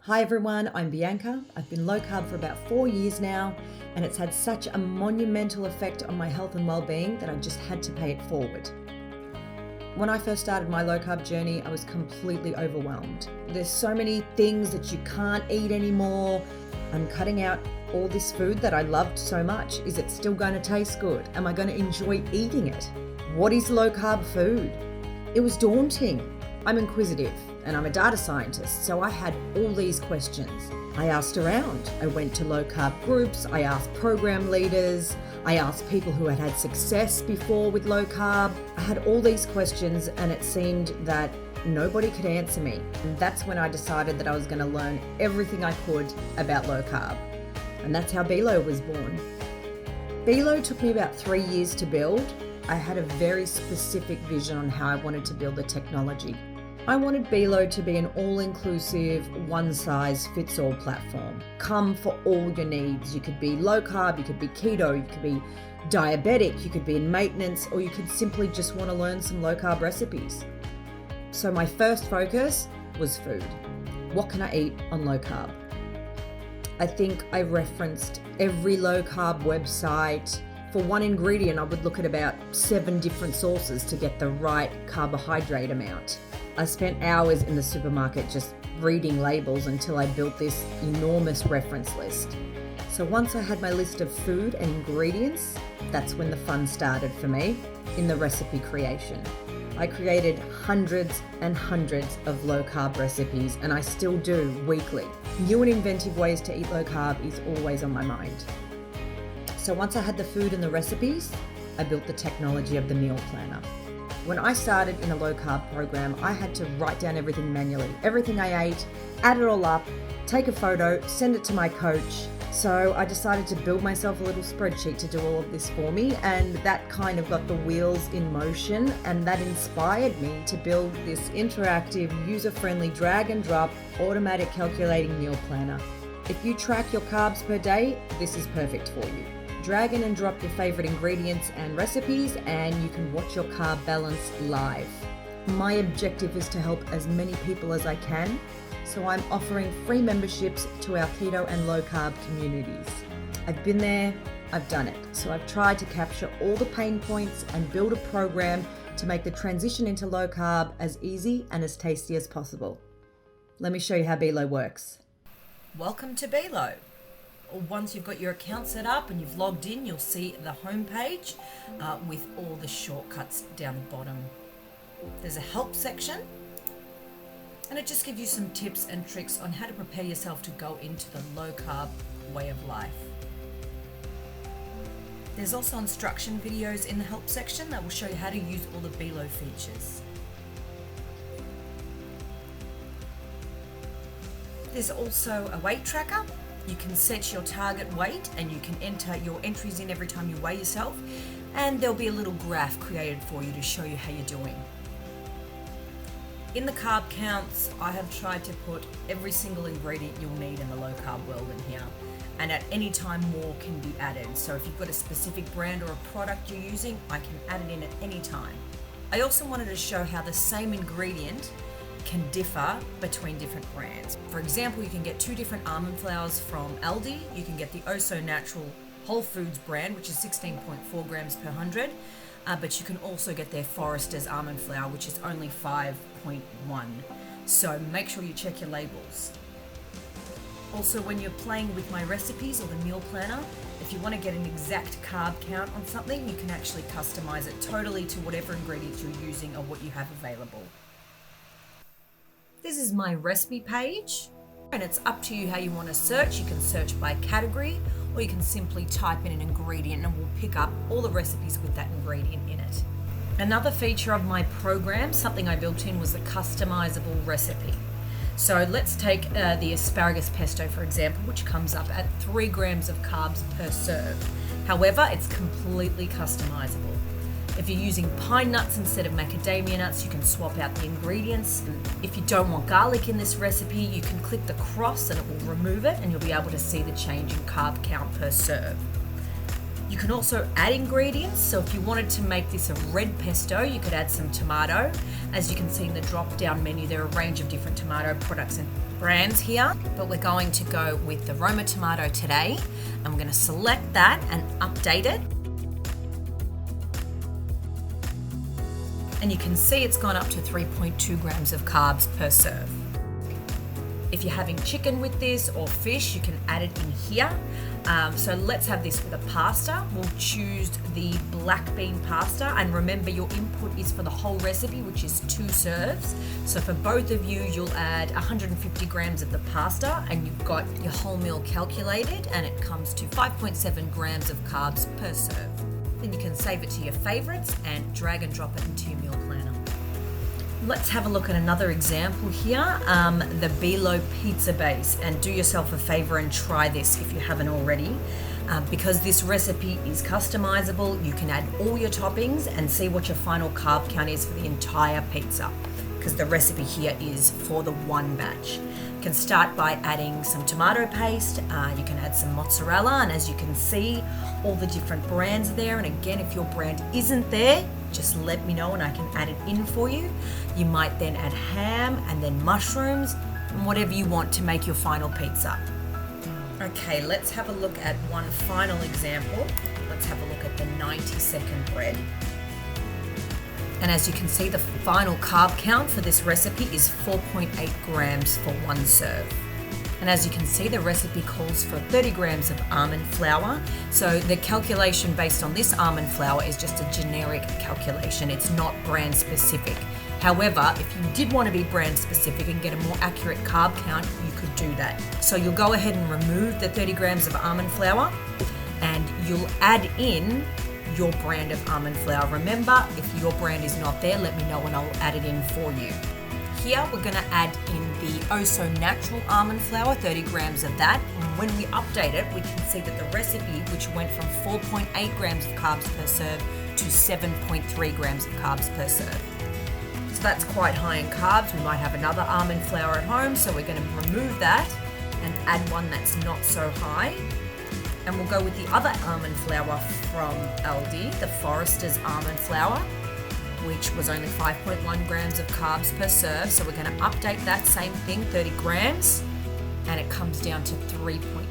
Hi everyone, I'm Bianca. I've been low carb for about 4 years now, and it's had such a monumental effect on my health and well-being that I just had to pay it forward. When I first started my low carb journey, I was completely overwhelmed. There's so many things that you can't eat anymore. I'm cutting out all this food that I loved so much. Is it still going to taste good? Am I going to enjoy eating it? What is low carb food? It was daunting. I'm inquisitive and I'm a data scientist, so I had all these questions. I asked around. I went to low carb groups. I asked program leaders. I asked people who had had success before with low carb. I had all these questions and it seemed that nobody could answer me. And that's when I decided that I was going to learn everything I could about low carb. And that's how Bilo was born. Bilo took me about 3 years to build. I had a very specific vision on how I wanted to build the technology. I wanted Bilo to be an all-inclusive, one-size-fits-all platform. Come for all your needs. You could be low carb, you could be keto, you could be diabetic, you could be in maintenance, or you could simply just want to learn some low carb recipes. So my first focus was food. What can I eat on low carb? I think I referenced every low carb website. For one ingredient, I would look at about 7 different sources to get the right carbohydrate amount. I spent hours in the supermarket just reading labels until I built this enormous reference list. So once I had my list of food and ingredients, that's when the fun started for me in the recipe creation. I created hundreds and hundreds of low carb recipes, and I still do weekly. New and inventive ways to eat low carb is always on my mind. So once I had the food and the recipes, I built the technology of the meal planner. When I started in a low carb program, I had to write down everything manually. Everything I ate, add it all up, take a photo, send it to my coach. So I decided to build myself a little spreadsheet to do all of this for me, and that kind of got the wheels in motion, and that inspired me to build this interactive, user-friendly drag and drop automatic calculating meal planner. If you track your carbs per day, this is perfect for you. Drag in and drop your favorite ingredients and recipes, and you can watch your carb balance live. My objective is to help as many people as I can, so I'm offering free memberships to our keto and low carb communities. I've been there, I've done it. So I've tried to capture all the pain points and build a program to make the transition into low carb as easy and as tasty as possible. Let me show you how Bilo works. Welcome to Bilo. Once you've got your account set up and you've logged in, you'll see the home page with all the shortcuts down the bottom. There's a help section, and it just gives you some tips and tricks on how to prepare yourself to go into the low carb way of life. There's also instruction videos in the help section that will show you how to use all the Bilo features. There's also a weight tracker. You can set your target weight and you can enter your entries in every time you weigh yourself, and there'll be a little graph created for you to show you how you're doing. In the carb counts, I have tried to put every single ingredient you'll need in the low carb world in here, and at any time more can be added. So if you've got a specific brand or a product you're using, I can add it in at any time. I also wanted to show how the same ingredient can differ between different brands. For example, you can get 2 different almond flours from Aldi. You can get the Oh So Natural Whole Foods brand, which is 16.4 grams per 100, but you can also get their Forester's almond flour, which is only 5.1. So make sure you check your labels. Also, when you're playing with my recipes or the meal planner, if you want to get an exact carb count on something, you can actually customize it totally to whatever ingredients you're using or what you have available. This is my recipe page, and it's up to you how you want to search. You can search by category, or you can simply type in an ingredient and we'll pick up all the recipes with that ingredient in it. Another feature of my program, something I built in, was a customizable recipe. So let's take the asparagus pesto, for example, which comes up at 3 grams of carbs per serve. However, it's completely customizable. If you're using pine nuts instead of macadamia nuts, you can swap out the ingredients. If you don't want garlic in this recipe, you can click the cross and it will remove it, and you'll be able to see the change in carb count per serve. You can also add ingredients. So if you wanted to make this a red pesto, you could add some tomato. As you can see in the drop down menu, there are a range of different tomato products and brands here, but we're going to go with the Roma tomato today. I'm going to select that and update it. And you can see it's gone up to 3.2 grams of carbs per serve. If you're having chicken with this or fish, you can add it in here. So let's have this with a pasta. We'll choose the black bean pasta, and remember your input is for the whole recipe, which is 2 serves. So for both of you, you'll add 150 grams of the pasta, and you've got your whole meal calculated, and it comes to 5.7 grams of carbs per serve. Then you can save it to your favorites and drag and drop it into your meal planner. Let's have a look at another example here, the Bilo pizza base, and do yourself a favor and try this if you haven't already. Because this recipe is customizable, you can add all your toppings and see what your final carb count is for the entire pizza, because the recipe here is for the one batch. You can start by adding some tomato paste, you can add some mozzarella, and as you can see, all the different brands there. And again, if your brand isn't there, just let me know and I can add it in for you. You might then add ham and then mushrooms and whatever you want to make your final pizza. Okay, let's have a look at one final example. Let's have a look at the 90-second bread. And as you can see, the final carb count for this recipe is 4.8 grams for one serve. And as you can see, the recipe calls for 30 grams of almond flour. So the calculation based on this almond flour is just a generic calculation. It's not brand specific. However, if you did want to be brand specific and get a more accurate carb count, you could do that. So you'll go ahead and remove the 30 grams of almond flour, and you'll add in your brand of almond flour. Remember, if your brand is not there, let me know and I'll add it in for you. Here we're going to add in the Oh So Natural almond flour, 30 grams of that. And when we update it, we can see that the recipe, which went from 4.8 grams of carbs per serve to 7.3 grams of carbs per serve. So that's quite high in carbs. We might have another almond flour at home, so we're going to remove that and add one that's not so high. And we'll go with the other almond flour from Aldi, the Forester's almond flour, which was only 5.1 grams of carbs per serve. So we're going to update that same thing, 30 grams, and it comes down to 3.9.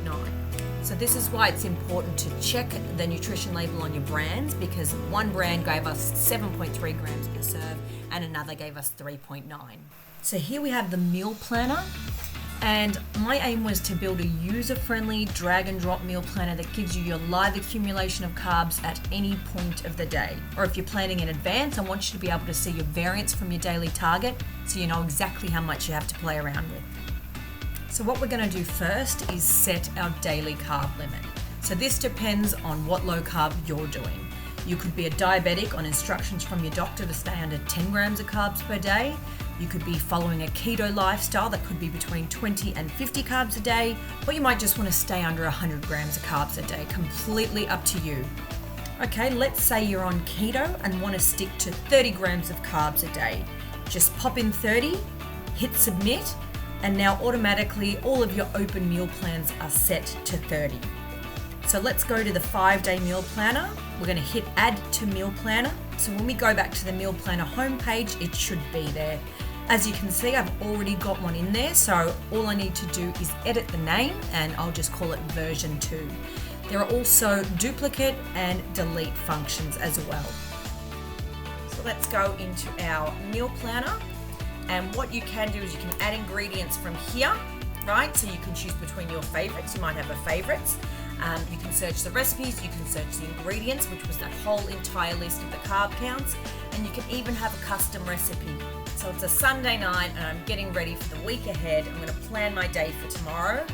So this is why it's important to check the nutrition label on your brands, because one brand gave us 7.3 grams per serve and another gave us 3.9. So here we have the meal planner. And my aim was to build a user-friendly drag and drop meal planner that gives you your live accumulation of carbs at any point of the day. Or if you're planning in advance, I want you to be able to see your variance from your daily target so you know exactly how much you have to play around with. So what we're going to do first is set our daily carb limit. So this depends on what low carb you're doing. You could be a diabetic on instructions from your doctor to stay under 10 grams of carbs per day. You could be following a keto lifestyle that could be between 20 and 50 carbs a day, or you might just want to stay under 100 grams of carbs a day. Completely up to you. Okay, let's say you're on keto and want to stick to 30 grams of carbs a day. Just pop in 30, hit submit, and now automatically all of your open meal plans are set to 30. So let's go to the 5-day meal planner. We're going to hit add to meal planner. So when we go back to the meal planner homepage, it should be there. As you can see, I've already got one in there, so all I need to do is edit the name and I'll just call it version 2. There are also duplicate and delete functions as well. So let's go into our meal planner, and what you can do is you can add ingredients from here, right? So you can choose between your favorites. You might have a favorites. You can search the recipes, you can search the ingredients, which was that whole entire list of the carb counts, and you can even have a custom recipe. So it's a Sunday night and I'm getting ready for the week ahead. I'm going to plan my day for tomorrow.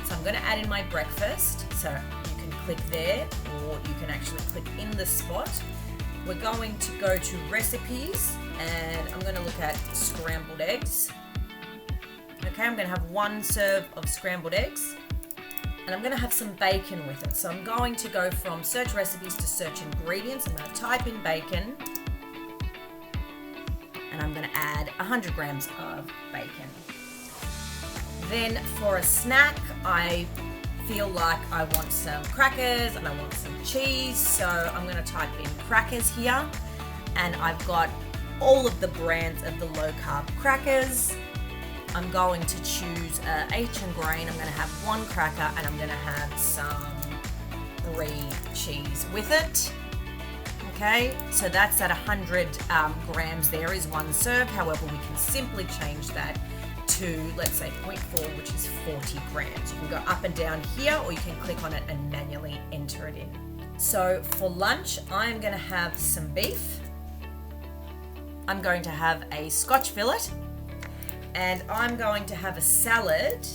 So I'm going to add in my breakfast. So you can click there, or you can actually click in the spot. We're going to go to recipes, and I'm going to look at scrambled eggs. Okay, I'm going to have 1 serve of scrambled eggs. And I'm going to have some bacon with it. So I'm going to go from search recipes to search ingredients. I'm going to type in bacon. And I'm going to add 100 grams of bacon. Then for a snack, I feel like I want some crackers and I want some cheese. So I'm going to type in crackers here. And I've got all of the brands of the low carb crackers. I'm going to choose H&M grain. I'm going to have 1 cracker and I'm going to have some brie cheese with it. Okay, so that's at 100 grams. There is 1 serve. However, we can simply change that to, let's say, 0.4, which is 40 grams. You can go up and down here, or you can click on it and manually enter it in. So for lunch, I'm going to have some beef. I'm going to have a Scotch fillet, and I'm going to have a salad.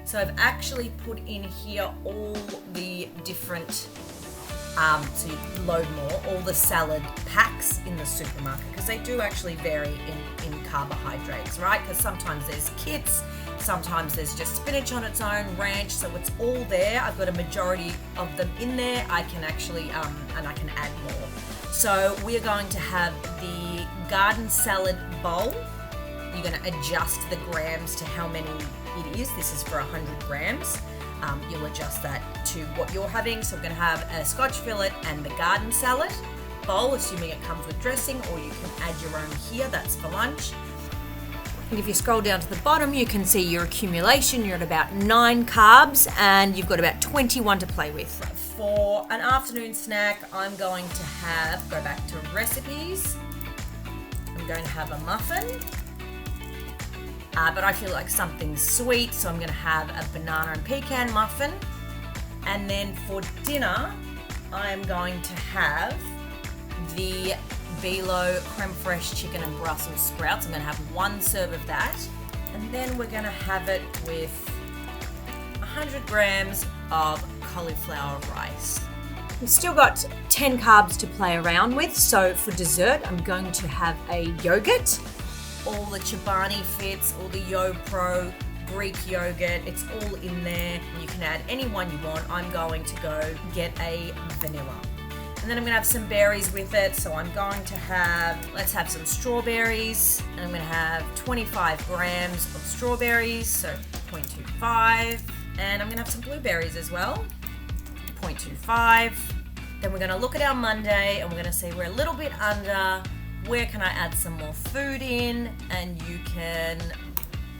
So I've actually put in here all the different, so you load more, all the salad packs in the supermarket, because they do actually vary in carbohydrates, right? Because sometimes there's kits, sometimes there's just spinach on its own, ranch, so it's all there. I've got a majority of them in there. I can actually, and I can add more. So we are going to have the garden salad bowl. You're going to adjust the grams to how many it is. This is for 100 grams. You'll adjust that to what you're having. So we're going to have a Scotch fillet and the garden salad bowl, assuming it comes with dressing, or you can add your own here. That's for lunch. And if you scroll down to the bottom, you can see your accumulation. You're at about 9 carbs and you've got about 21 to play with. For an afternoon snack, I'm going to have, go back to recipes, I'm going to have a muffin, but I feel like something sweet, so I'm going to have a banana and pecan muffin. And then for dinner, I'm going to have the Bilo creme fraiche chicken and Brussels sprouts. I'm going to have 1 serve of that, and then we're going to have it with 100 grams of cauliflower rice. We've still got 10 carbs to play around with, so for dessert I'm going to have a yogurt. All the Chobani fits, all the YoPro, Greek yogurt, it's all in there. You can add any one you want. I'm going to go get a vanilla. And then I'm going to have some berries with it, so I'm going to have, let's have some strawberries, and I'm going to have 25 grams of strawberries, so 0.25, and I'm going to have some blueberries as well, 0.25. Then we're going to look at our Monday, and we're going to see we're a little bit under. Where can I add some more food in? And you can,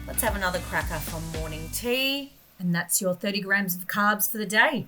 let's have another cracker for morning tea, and that's your 30 grams of carbs for the day.